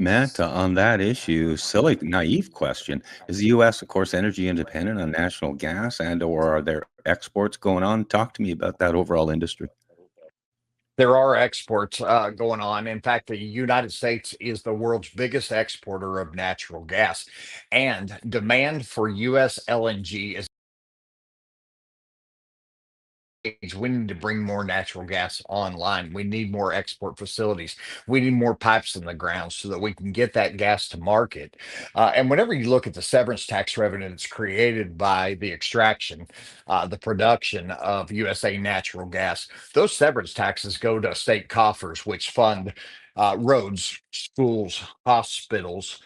Matt, on that issue, silly, naive question. Is the U.S., of course, energy independent on natural gas and/or are there exports going on? Talk to me about that overall industry. There are exports going on. In fact, the United States is the world's biggest exporter of natural gas, and demand for U.S. LNG is we need to bring more natural gas online. We need more export facilities. We need more pipes in the ground so that we can get that gas to market. And whenever you look at the severance tax revenue that's created by the extraction, the production of USA natural gas, those severance taxes go to state coffers, which fund roads, schools, hospitals.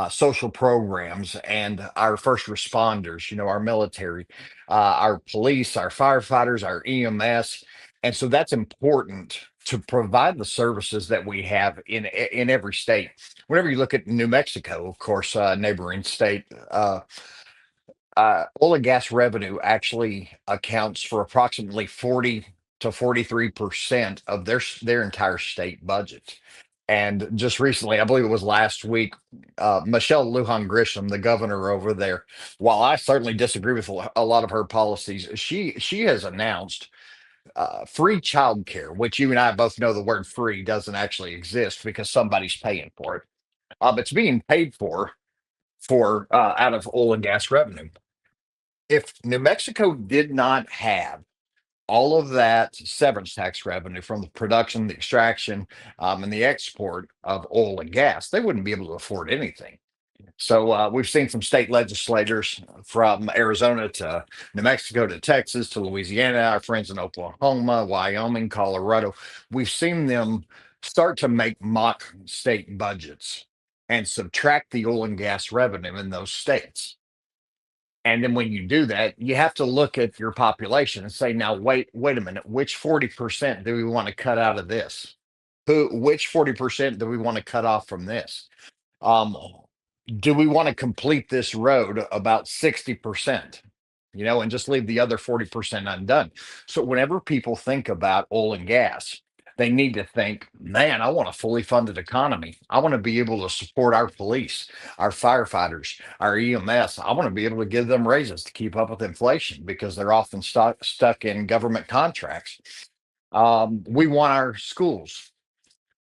Social programs and our first responders, our military, our police, our firefighters, our EMS. And so that's important to provide the services that we have in every state. Whenever you look at New Mexico, of course, neighboring state, oil and gas revenue actually accounts for approximately 40 to 43% of their entire state budget. And just recently, I believe it was last week, Michelle Lujan Grisham, the governor over there, while I certainly disagree with a lot of her policies, she has announced free childcare, which you and I both know the word free doesn't actually exist because somebody's paying for it. It's being paid for out of oil and gas revenue. If New Mexico did not have all of that severance tax revenue from the production, the extraction, and the export of oil and gas, they wouldn't be able to afford anything. So we've seen some state legislators from Arizona to New Mexico to Texas to Louisiana, our friends in Oklahoma, Wyoming, Colorado. We've seen them start to make mock state budgets and subtract the oil and gas revenue in those states. And then when you do that, you have to look at your population and say, now, wait a minute, which 40% do we want to cut out of this? Which 40% do we want to cut off from this? Um, do we want to complete this road about 60%, and just leave the other 40% undone? So whenever people think about oil and gas, they need to think, man, I want a fully funded economy. I want to be able to support our police, our firefighters, our EMS. I want to be able to give them raises to keep up with inflation because they're often stuck in government contracts. We want our schools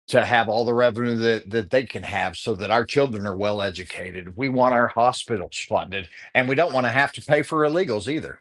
to have all the revenue that they can have so that our children are well educated. We want our hospitals funded, and we don't want to have to pay for illegals either.